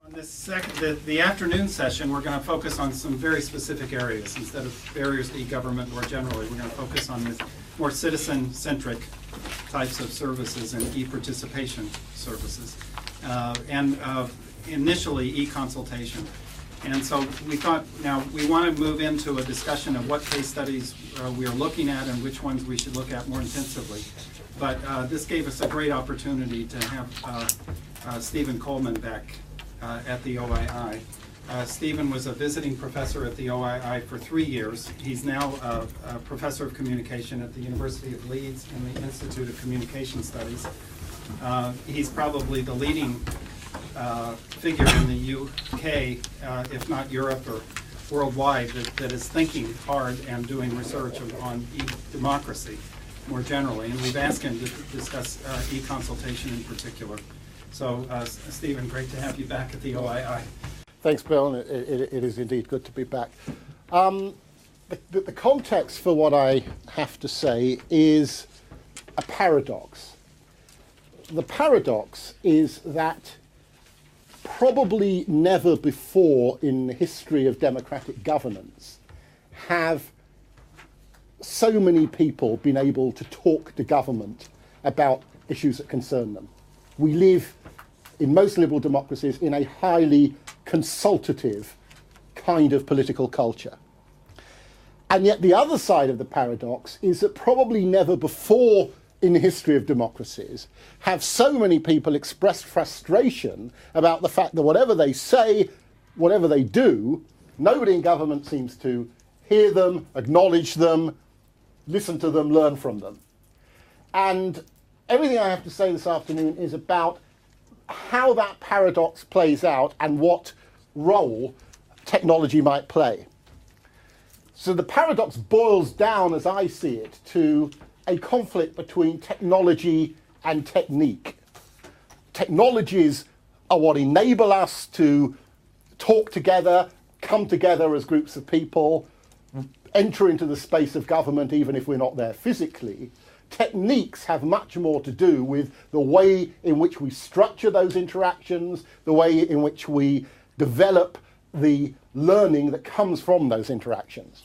On the afternoon session, we're going to focus on some very specific areas. Instead of barriers to e-government more generally, we're going to focus on the more citizen-centric types of services and e-participation services. Initially, e-consultation. And so we thought, now we want to move into a discussion of what case studies we are looking at and which ones we should look at more intensively. But this gave us a great opportunity to have Stephen Coleman back at the OII. Stephen was a visiting professor at the OII for 3 years. He's now a professor of communication at the University of Leeds in the Institute of Communication Studies. He's probably the leading figure in the UK, if not Europe or worldwide, that is thinking hard and doing research on e-democracy more generally. And we've asked him to discuss e-consultation in particular. So, Stephen, great to have you back at the OII. Thanks, Bill, and it is indeed good to be back. The context for what I have to say is a paradox. The paradox is that probably never before in the history of democratic governance have so many people been able to talk to government about issues that concern them. We live, in most liberal democracies, in a highly consultative kind of political culture. And yet the other side of the paradox is that probably never before in the history of democracies have so many people expressed frustration about the fact that whatever they say, whatever they do, nobody in government seems to hear them, acknowledge them, listen to them, learn from them. And everything I have to say this afternoon is about how that paradox plays out and what role technology might play. So the paradox boils down, as I see it, to a conflict between technology and technique. Technologies are what enable us to talk together, come together as groups of people, enter into the space of government even if we're not there physically. Techniques have much more to do with the way in which we structure those interactions, the way in which we develop the learning that comes from those interactions.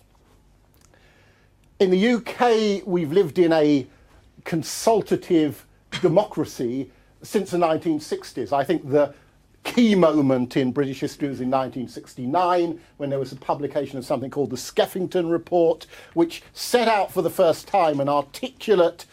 In the UK, we've lived in a consultative democracy since the 1960s. I think the key moment in British history was in 1969, when there was a publication of something called the Skeffington Report, which set out for the first time an articulate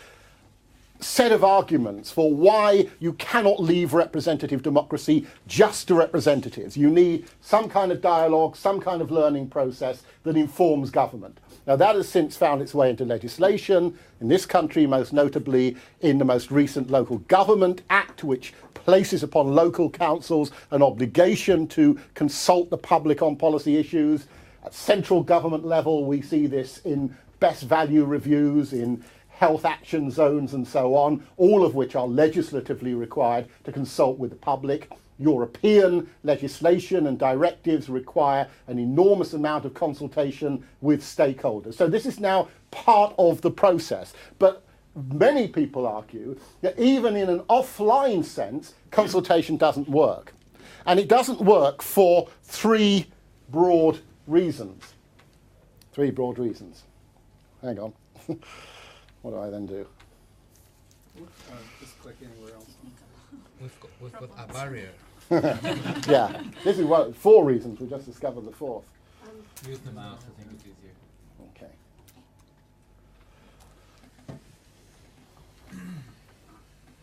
set of arguments for why you cannot leave representative democracy just to representatives. You need some kind of dialogue, some kind of learning process that informs government. Now that has since found its way into legislation in this country, most notably in the most recent Local Government Act, which places upon local councils an obligation to consult the public on policy issues. At central government level, we see this in best value reviews, in health action zones and so on, all of which are legislatively required to consult with the public. European legislation and directives require an enormous amount of consultation with stakeholders. So this is now part of the process. But many people argue that even in an offline sense, consultation doesn't work. And it doesn't work for three broad reasons. Three broad reasons. Hang on. What do I then do? Just click anywhere else. We've got a barrier. Yeah, this is four reasons. We just discovered the fourth. Use the mouse, I think it's easier. Okay.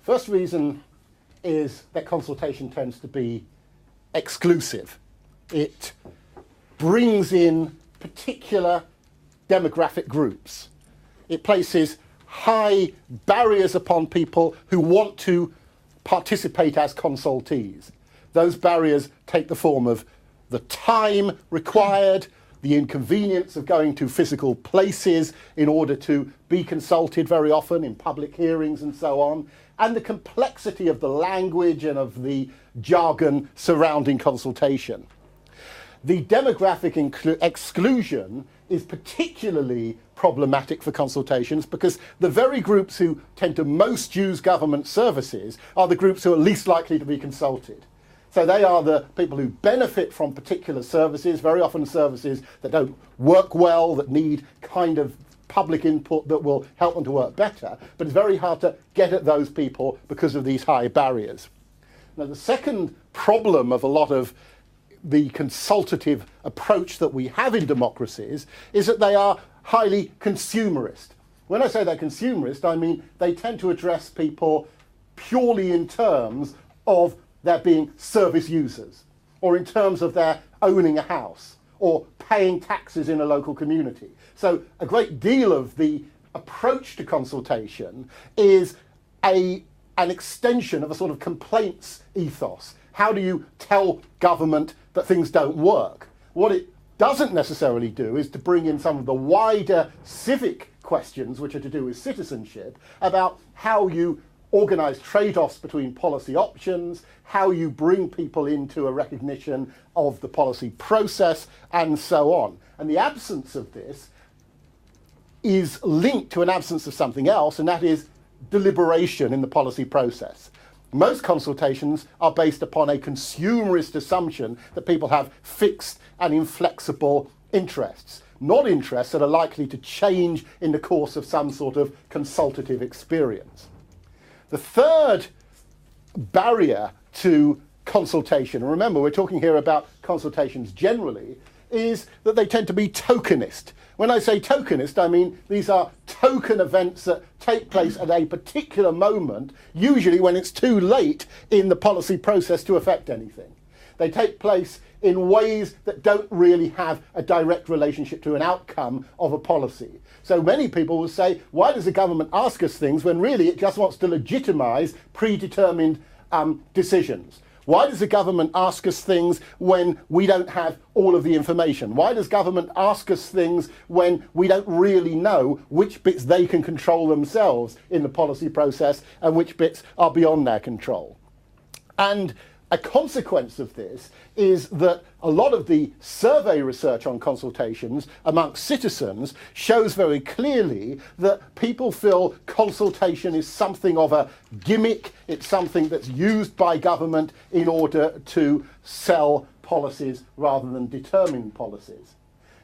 First reason is that consultation tends to be exclusive. It brings in particular demographic groups. It places high barriers upon people who want to participate as consultees. Those barriers take the form of the time required, the inconvenience of going to physical places in order to be consulted very often in public hearings and so on, and the complexity of the language and of the jargon surrounding consultation. The demographic exclusion is particularly problematic for consultations because the very groups who tend to most use government services are the groups who are least likely to be consulted. So they are the people who benefit from particular services, very often services that don't work well, that need kind of public input that will help them to work better, but it's very hard to get at those people because of these high barriers. Now, the second problem of a lot of the consultative approach that we have in democracies is that they are highly consumerist. When I say they're consumerist, I mean they tend to address people purely in terms of their being service users, or in terms of their owning a house, or paying taxes in a local community. So a great deal of the approach to consultation is an extension of a sort of complaints ethos. How do you tell government that things don't work? What it doesn't necessarily do is to bring in some of the wider civic questions, which are to do with citizenship, about how you organise trade-offs between policy options, how you bring people into a recognition of the policy process, and so on. And the absence of this is linked to an absence of something else, and that is deliberation in the policy process. Most consultations are based upon a consumerist assumption that people have fixed and inflexible interests, not interests that are likely to change in the course of some sort of consultative experience. The third barrier to consultation, and remember we're talking here about consultations generally, is that they tend to be tokenist. When I say tokenist, I mean these are token events that take place at a particular moment, usually when it's too late in the policy process to affect anything. They take place in ways that don't really have a direct relationship to an outcome of a policy. So many people will say, why does the government ask us things when really it just wants to legitimise predetermined decisions? Why does the government ask us things when we don't have all of the information? Why does government ask us things when we don't really know which bits they can control themselves in the policy process and which bits are beyond their control? And a consequence of this is that a lot of the survey research on consultations amongst citizens shows very clearly that people feel consultation is something of a gimmick, it's something that's used by government in order to sell policies rather than determine policies.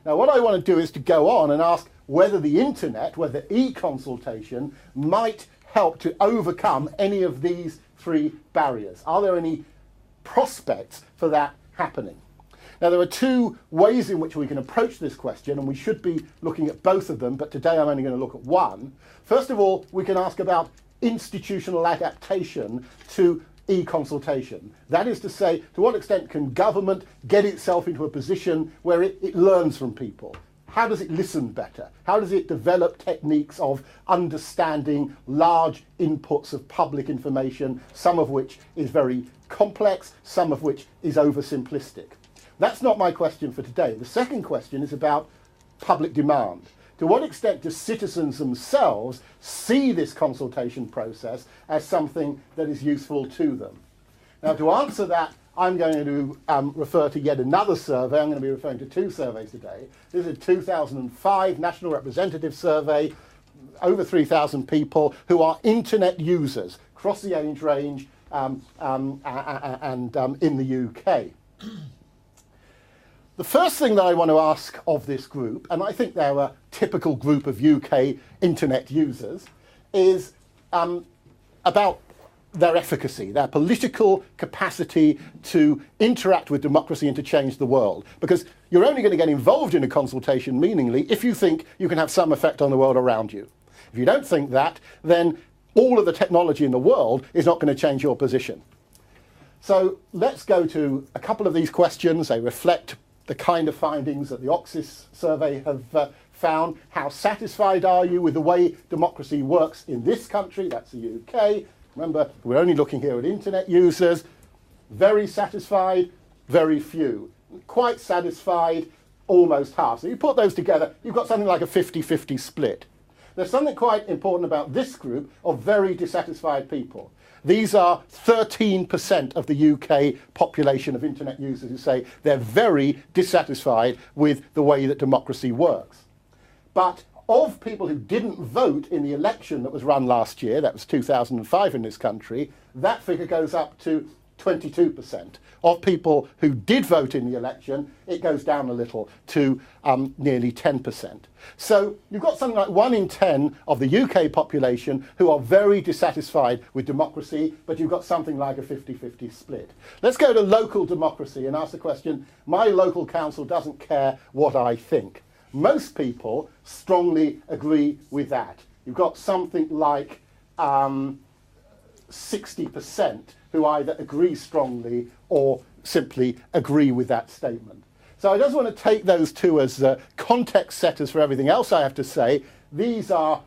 Now, what I want to do is to go on and ask whether the internet, whether e-consultation might help to overcome any of these three barriers. Are there any prospects for that happening? Now, there are two ways in which we can approach this question, and we should be looking at both of them, but today I'm only going to look at one. First of all, we can ask about institutional adaptation to e-consultation. That is to say, to what extent can government get itself into a position where it learns from people? How does it listen better? How does it develop techniques of understanding large inputs of public information, some of which is very complex, some of which is oversimplistic? That's not my question for today. The second question is about public demand. To what extent do citizens themselves see this consultation process as something that is useful to them? Now, to answer that, I'm going to refer to yet another survey. I'm going to be referring to two surveys today. This is a 2005 National Representative Survey, over 3,000 people who are internet users across the age range and in the UK. The first thing that I want to ask of this group, and I think they're a typical group of UK internet users, is about their efficacy, their political capacity to interact with democracy and to change the world. Because you're only going to get involved in a consultation meaningfully if you think you can have some effect on the world around you. If you don't think that, then all of the technology in the world is not going to change your position. So let's go to a couple of these questions. They reflect the kind of findings that the Oxis survey have found. How satisfied are you with the way democracy works in this country? That's the UK. Remember, we're only looking here at internet users. Very satisfied, very few. Quite satisfied, almost half. So you put those together, you've got something like a 50-50 split. There's something quite important about this group of very dissatisfied people. These are 13% of the UK population of internet users who say they're very dissatisfied with the way that democracy works. But of people who didn't vote in the election that was run last year, that was 2005 in this country, that figure goes up to 22%. Of people who did vote in the election, it goes down a little to nearly 10%. So you've got something like 1 in 10 of the UK population who are very dissatisfied with democracy, but you've got something like a 50-50 split. Let's go to local democracy and ask the question, my local council doesn't care what I think. Most people strongly agree with that. You've got something like 60% who either agree strongly or simply agree with that statement. So I just want to take those two as context setters for everything else I have to say. These are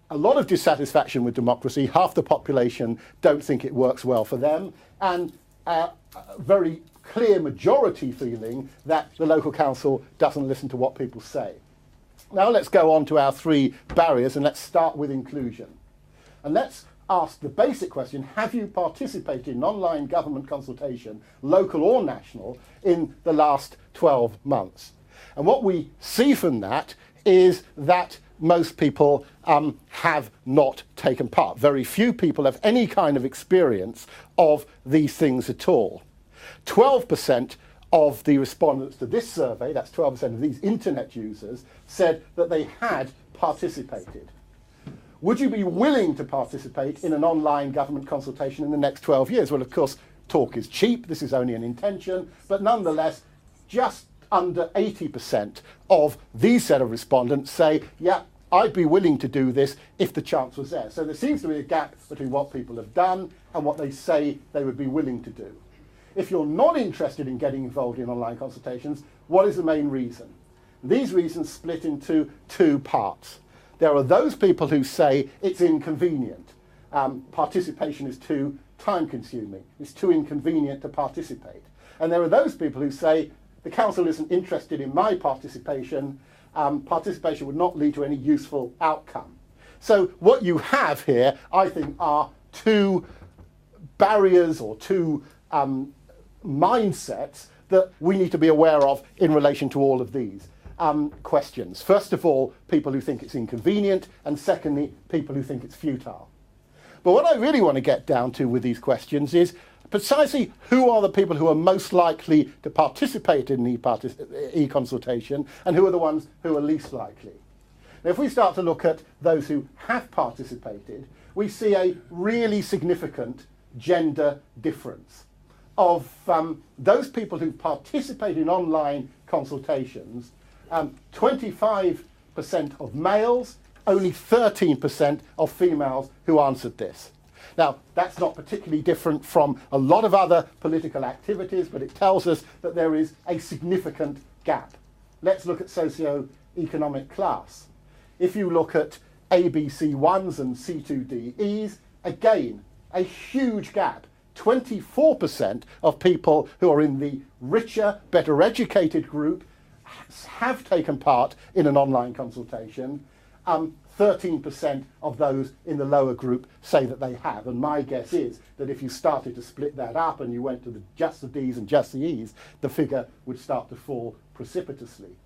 a lot of dissatisfaction with democracy. Half the population don't think it works well for them, and a very clear majority feeling that the local council doesn't listen to what people say. Now let's go on to our 3 barriers, and let's start with inclusion. And let's ask the basic question, have you participated in online government consultation, local or national, in the last 12 months? And what we see from that is that most people have not taken part. Very few people have any kind of experience of these things at all. 12% of the respondents to this survey, that's 12% of these internet users, said that they had participated. Would you be willing to participate in an online government consultation in the next 12 years? Well, of course, talk is cheap. This is only an intention. But nonetheless, just under 80% of these set of respondents say, yeah, I'd be willing to do this if the chance was there. So there seems to be a gap between what people have done and what they say they would be willing to do. If you're not interested in getting involved in online consultations, what is the main reason? These reasons split into 2 parts. There are those people who say it's inconvenient. Participation is too time-consuming. It's too inconvenient to participate. And there are those people who say the council isn't interested in my participation. Participation would not lead to any useful outcome. So what you have here, I think, are 2 barriers or 2 mindsets that we need to be aware of in relation to all of these questions. First of all, people who think it's inconvenient, and secondly, people who think it's futile. But what I really want to get down to with these questions is precisely who are the people who are most likely to participate in e-consultation and who are the ones who are least likely. Now, if we start to look at those who have participated, we see a really significant gender difference. Of those people who participate in online consultations, 25% of males, only 13% of females who answered this. Now, that's not particularly different from a lot of other political activities, but it tells us that there is a significant gap. Let's look at socioeconomic class. If you look at ABC1s and C2DEs, again, a huge gap. 24% of people who are in the richer, better educated group have taken part in an online consultation. 13% of those in the lower group say that they have. And my guess is that if you started to split that up and you went to just the Ds and just the Es, the figure would start to fall precipitously.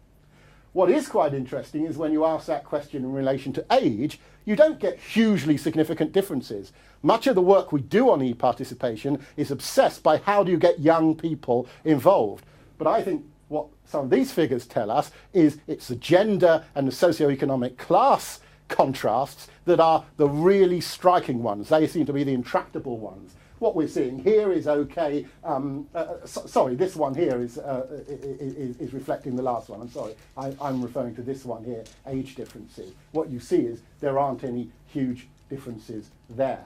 What is quite interesting is when you ask that question in relation to age, you don't get hugely significant differences. Much of the work we do on e-participation is obsessed by how do you get young people involved. But I think what some of these figures tell us is it's the gender and the socioeconomic class contrasts that are the really striking ones. They seem to be the intractable ones. What we're seeing here is okay. Sorry, this one here is reflecting the last one. I'm sorry. I'm referring to this one here, age differences. What you see is there aren't any huge differences there.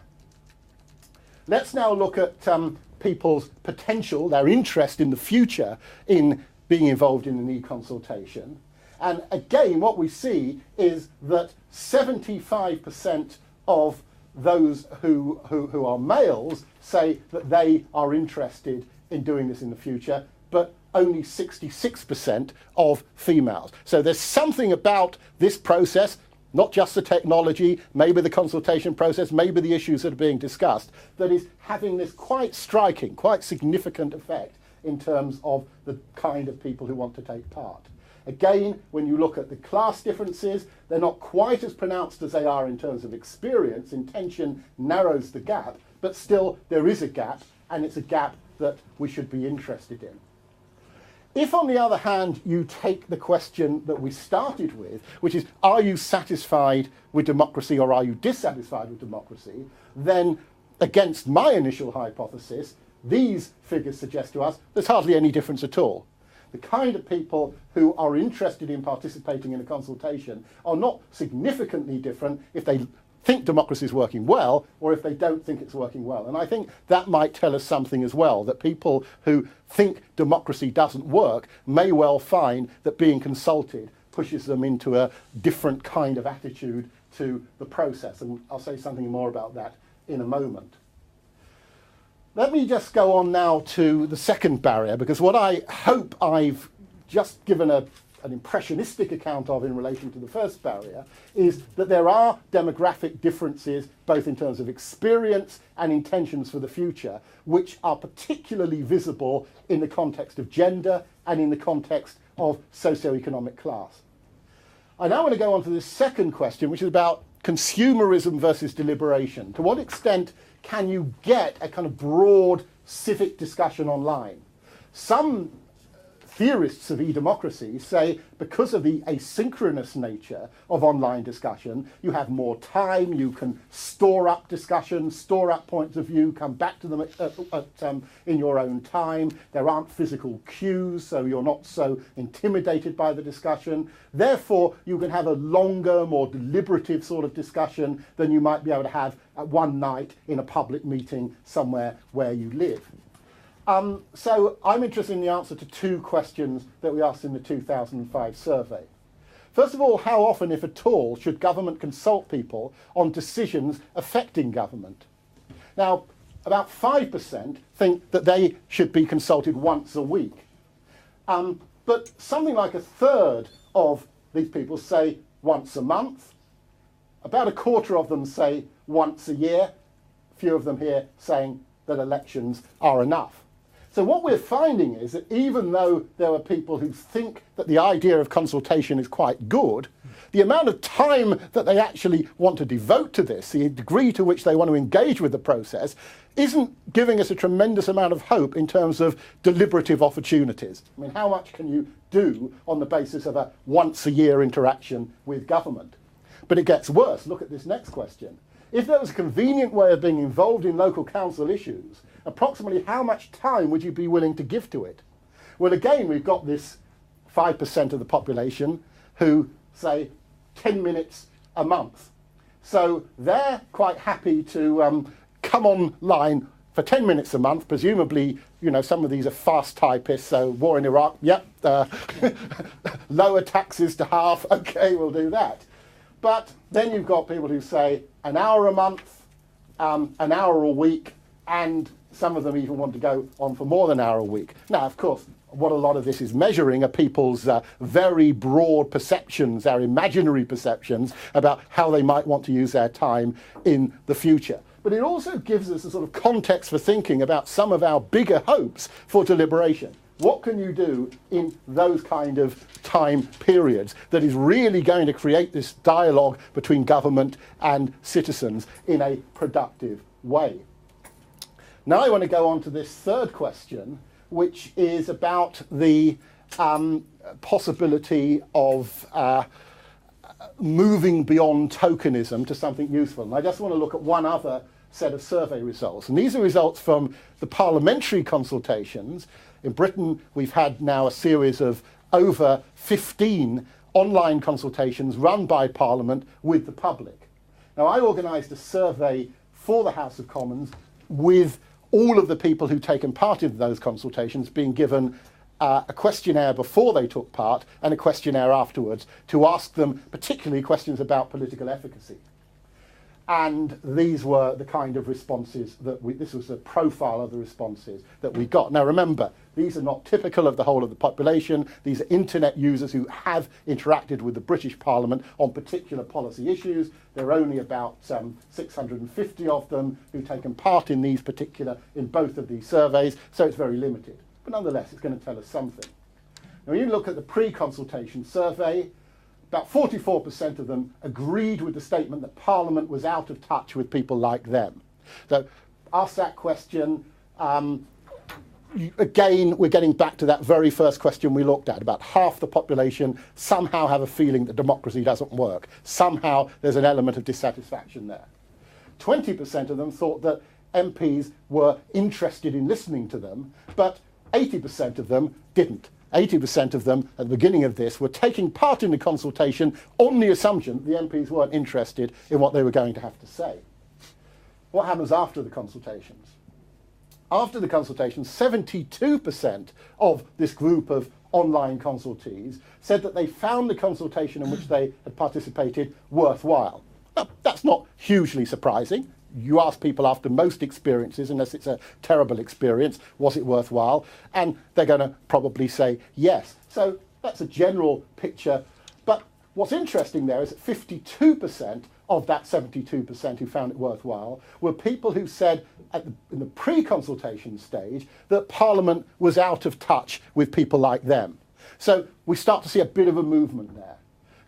Let's now look at people's potential, their interest in the future in being involved in an e-consultation. And again, what we see is that 75% of those who are males say that they are interested in doing this in the future, but only 66% of females. So there's something about this process, not just the technology, maybe the consultation process, maybe the issues that are being discussed, that is having this quite striking, quite significant effect in terms of the kind of people who want to take part. Again, when you look at the class differences, they're not quite as pronounced as they are in terms of experience. Intention narrows the gap, but still there is a gap. and it's a gap that we should be interested in. If, on the other hand, you take the question that we started with, which is, are you satisfied with democracy or are you dissatisfied with democracy, then against my initial hypothesis, these figures suggest to us there's hardly any difference at all. The kind of people who are interested in participating in a consultation are not significantly different if they think democracy is working well or if they don't think it's working well. And I think that might tell us something as well, that people who think democracy doesn't work may well find that being consulted pushes them into a different kind of attitude to the process. And I'll say something more about that in a moment. Let me just go on now to the second barrier, because what I hope I've just given an impressionistic account of in relation to the first barrier is that there are demographic differences, both in terms of experience and intentions for the future, which are particularly visible in the context of gender and in the context of socioeconomic class. I now want to go on to the second question, which is about consumerism versus deliberation. To what extent can you get a kind of broad civic discussion online? Some theorists of e-democracy say because of the asynchronous nature of online discussion, you have more time, you can store up discussions, store up points of view, come back to them in your own time. There aren't physical cues, so you're not so intimidated by the discussion. Therefore, you can have a longer, more deliberative sort of discussion than you might be able to have at one night in a public meeting somewhere where you live. So I'm interested in the answer to two questions that we asked in the 2005 survey. First of all, how often, if at all, should government consult people on decisions affecting government? Now, about 5% think that they should be consulted once a week. But something like a third of these people say once a month. About a quarter of them say once a year. A few of them here saying that elections are enough. So what we're finding is that even though there are people who think that the idea of consultation is quite good, the amount of time that they actually want to devote to this, the degree to which they want to engage with the process, isn't giving us a tremendous amount of hope in terms of deliberative opportunities. I mean, how much can you do on the basis of a once-a-year interaction with government? But it gets worse. Look at this next question. If there was a convenient way of being involved in local council issues, approximately how much time would you be willing to give to it? Well, again, we've got this 5% of the population who say 10 minutes a month. So they're quite happy to come online for 10 minutes a month. Presumably, you know, some of these are fast typists, so war in Iraq, yep, lower taxes to half, okay, we'll do that. But then you've got people who say an hour a month, an hour a week, and some of them even want to go on for more than an hour a week. Now, of course, what a lot of this is measuring are people's very broad perceptions, their imaginary perceptions about how they might want to use their time in the future. But it also gives us a sort of context for thinking about some of our bigger hopes for deliberation. What can you do in those kind of time periods that is really going to create this dialogue between government and citizens in a productive way? Now I want to go on to this third question, which is about the possibility of moving beyond tokenism to something useful. And I just want to look at one other set of survey results. And these are results from the parliamentary consultations. In Britain, we've had now a series of over 15 online consultations run by Parliament with the public. Now, I organised a survey for the House of Commons with all of the people who'd taken part in those consultations being given a questionnaire before they took part and a questionnaire afterwards to ask them particularly questions about political efficacy. And these were the kind of responses that this was a profile of the responses that we got. Now remember, these are not typical of the whole of the population. These are internet users who have interacted with the British Parliament on particular policy issues. There are only about 650 of them who've taken part in both of these surveys, so it's very limited. But nonetheless, it's going to tell us something. Now when you look at the pre-consultation survey, about 44% of them agreed with the statement that Parliament was out of touch with people like them. So ask that question, Again, we're getting back to that very first question we looked at, about half the population somehow have a feeling that democracy doesn't work. Somehow there's an element of dissatisfaction there. 20% of them thought that MPs were interested in listening to them, but 80% of them didn't. 80% of them at the beginning of this were taking part in the consultation on the assumption that the MPs weren't interested in what they were going to have to say. What happens after the consultations? After the consultation, 72% of this group of online consultees said that they found the consultation in which they had participated worthwhile. Now, that's not hugely surprising. You ask people after most experiences, unless it's a terrible experience, was it worthwhile? And they're going to probably say yes. So that's a general picture. But what's interesting there is that 52% of that 72% who found it worthwhile were people who said in the pre-consultation stage that Parliament was out of touch with people like them. So we start to see a bit of a movement there.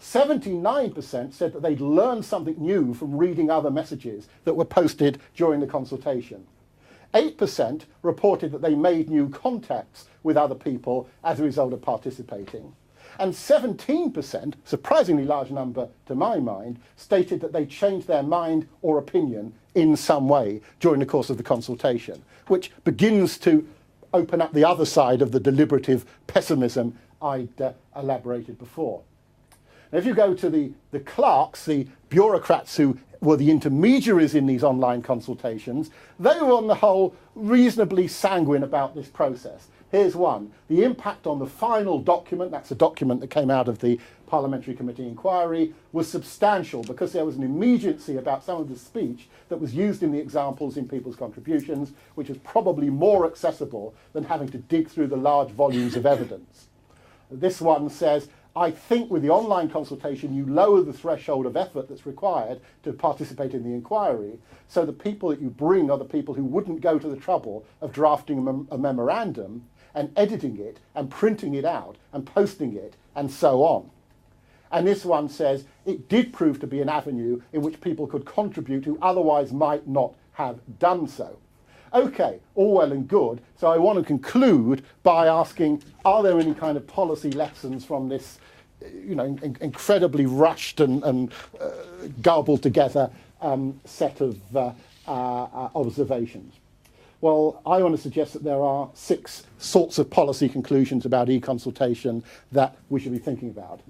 79% said that they'd learned something new from reading other messages that were posted during the consultation. 8% reported that they made new contacts with other people as a result of participating. And 17%, surprisingly large number to my mind, stated that they changed their mind or opinion in some way during the course of the consultation, which begins to open up the other side of the deliberative pessimism I'd elaborated before. Now, if you go to the clerks, the bureaucrats who were the intermediaries in these online consultations, they were on the whole reasonably sanguine about this process. Here's one. The impact on the final document, that's a document that came out of the Parliamentary Committee inquiry, was substantial because there was an immediacy about some of the speech that was used in the examples in people's contributions, which is probably more accessible than having to dig through the large volumes of evidence. This one says, I think with the online consultation you lower the threshold of effort that's required to participate in the inquiry, so the people that you bring are the people who wouldn't go to the trouble of drafting a memorandum and editing it and printing it out and posting it and so on. And this one says it did prove to be an avenue in which people could contribute who otherwise might not have done so. Okay, all well and good. So I want to conclude by asking, are there any kind of policy lessons from this, incredibly rushed and garbled together set of observations? Well, I want to suggest that there are 6 sorts of policy conclusions about e-consultation that we should be thinking about.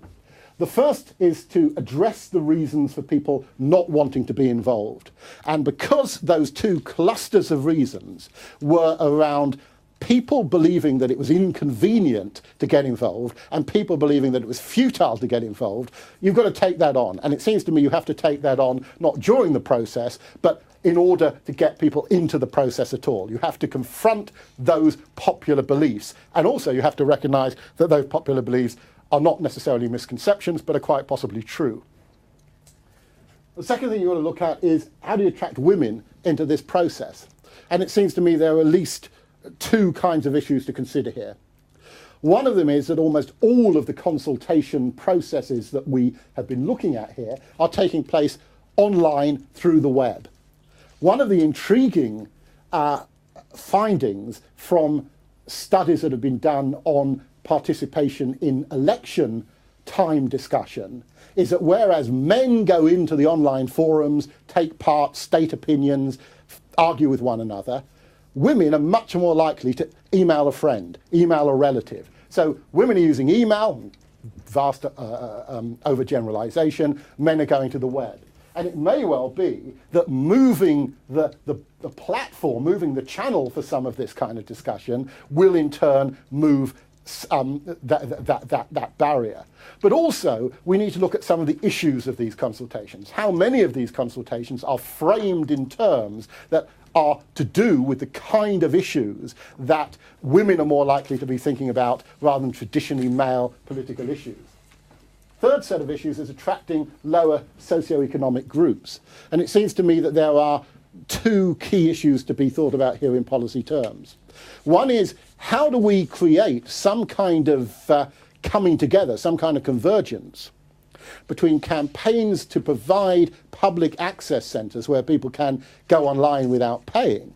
The first is to address the reasons for people not wanting to be involved. And because those 2 clusters of reasons were around people believing that it was inconvenient to get involved and people believing that it was futile to get involved, you've got to take that on. And it seems to me you have to take that on not during the process, but in order to get people into the process at all. You have to confront those popular beliefs. And also you have to recognise that those popular beliefs are not necessarily misconceptions, but are quite possibly true. The second thing you want to look at is how do you attract women into this process? And it seems to me there are at least 2 kinds of issues to consider here. One of them is that almost all of the consultation processes that we have been looking at here are taking place online through the web. One of the intriguing findings from studies that have been done on participation in election time discussion is that whereas men go into the online forums, take part, state opinions, argue with one another, women are much more likely to email a friend, email a relative. So women are using email, vast overgeneralization, men are going to the web. And it may well be that moving the platform, moving the channel for some of this kind of discussion will in turn move that barrier. But also, we need to look at some of the issues of these consultations. How many of these consultations are framed in terms that are to do with the kind of issues that women are more likely to be thinking about rather than traditionally male political issues? Third set of issues is attracting lower socioeconomic groups. And it seems to me that there are 2 key issues to be thought about here in policy terms. One is, how do we create some kind of coming together, some kind of convergence between campaigns to provide public access centres where people can go online without paying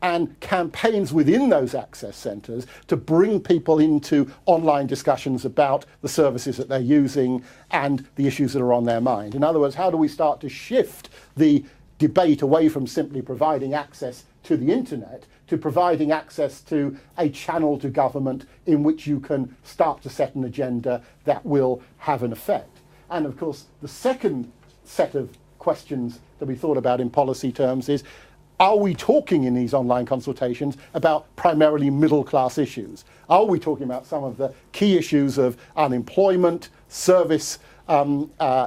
and campaigns within those access centres to bring people into online discussions about the services that they're using and the issues that are on their mind. In other words, how do we start to shift the debate away from simply providing access to the internet to providing access to a channel to government in which you can start to set an agenda that will have an effect. And of course, the second set of questions that we thought about in policy terms is, are we talking in these online consultations about primarily middle-class issues? Are we talking about some of the key issues of unemployment, service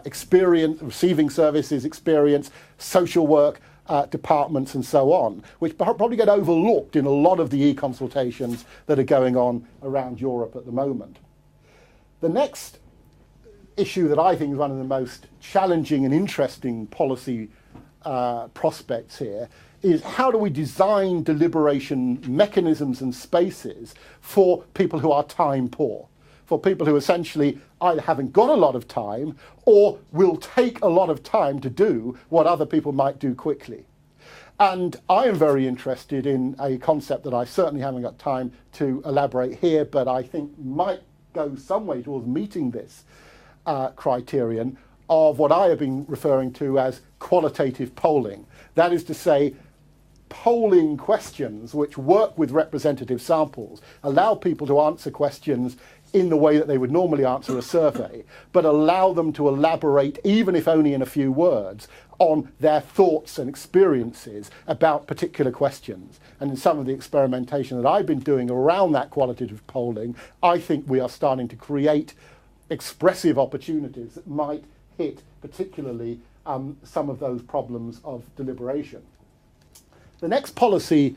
experience, receiving services experience, social work departments and so on, which probably get overlooked in a lot of the e-consultations that are going on around Europe at the moment? The next issue that I think is one of the most challenging and interesting policy prospects here is, how do we design deliberation mechanisms and spaces for people who are time poor, for people who essentially either haven't got a lot of time or will take a lot of time to do what other people might do quickly. And I am very interested in a concept that I certainly haven't got time to elaborate here, but I think might go some way towards meeting this criterion of what I have been referring to as qualitative polling. That is to say, polling questions which work with representative samples, allow people to answer questions in the way that they would normally answer a survey, but allow them to elaborate, even if only in a few words, on their thoughts and experiences about particular questions. And in some of the experimentation that I've been doing around that qualitative polling, I think we are starting to create expressive opportunities that might hit particularly some of those problems of deliberation. The next policy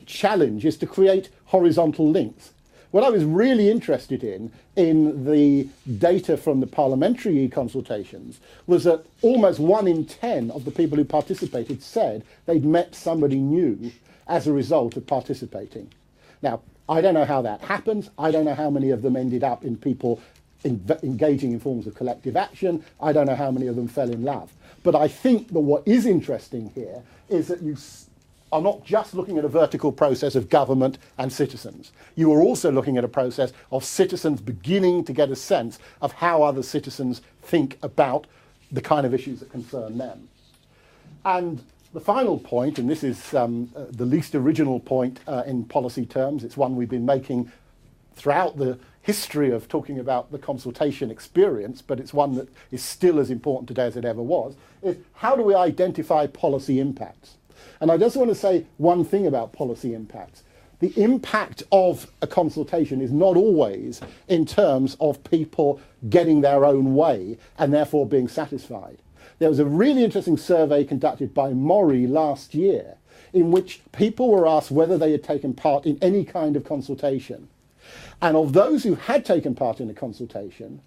challenge is to create horizontal links. What I was really interested in the data from the parliamentary e-consultations was that almost 1 in 10 of the people who participated said they'd met somebody new as a result of participating. Now, I don't know how that happens. I don't know how many of them ended up in people engaging in forms of collective action. I don't know how many of them fell in love. But I think that what is interesting here is that you are not just looking at a vertical process of government and citizens. You are also looking at a process of citizens beginning to get a sense of how other citizens think about the kind of issues that concern them. And the final point, and this is the least original point in policy terms, it's one we've been making throughout the history of talking about the consultation experience, but it's one that is still as important today as it ever was, is how do we identify policy impacts? And I just want to say one thing about policy impacts. The impact of a consultation is not always in terms of people getting their own way and therefore being satisfied. There was a really interesting survey conducted by Mori last year in which people were asked whether they had taken part in any kind of consultation. And of those who had taken part in a consultation,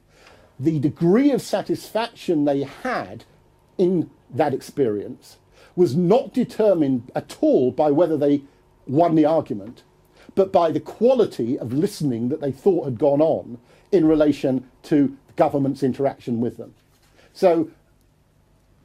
the degree of satisfaction they had in that experience was not determined at all by whether they won the argument, but by the quality of listening that they thought had gone on in relation to the government's interaction with them. So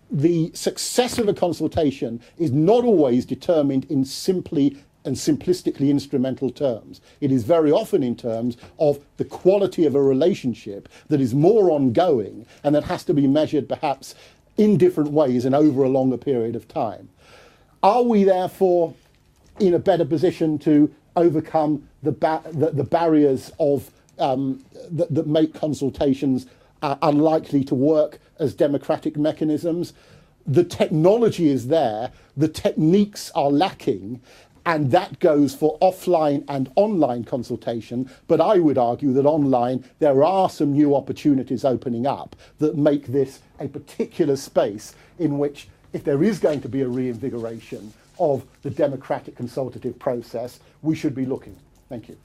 the success of a consultation is not always determined in simply and simplistically instrumental terms. It is very often in terms of the quality of a relationship that is more ongoing and that has to be measured perhaps in different ways and over a longer period of time. Are we therefore in a better position to overcome the barriers of that make consultations unlikely to work as democratic mechanisms? The technology is there, the techniques are lacking, and that goes for offline and online consultation. But I would argue that online, there are some new opportunities opening up that make this a particular space in which, if there is going to be a reinvigoration of the democratic consultative process, we should be looking. Thank you.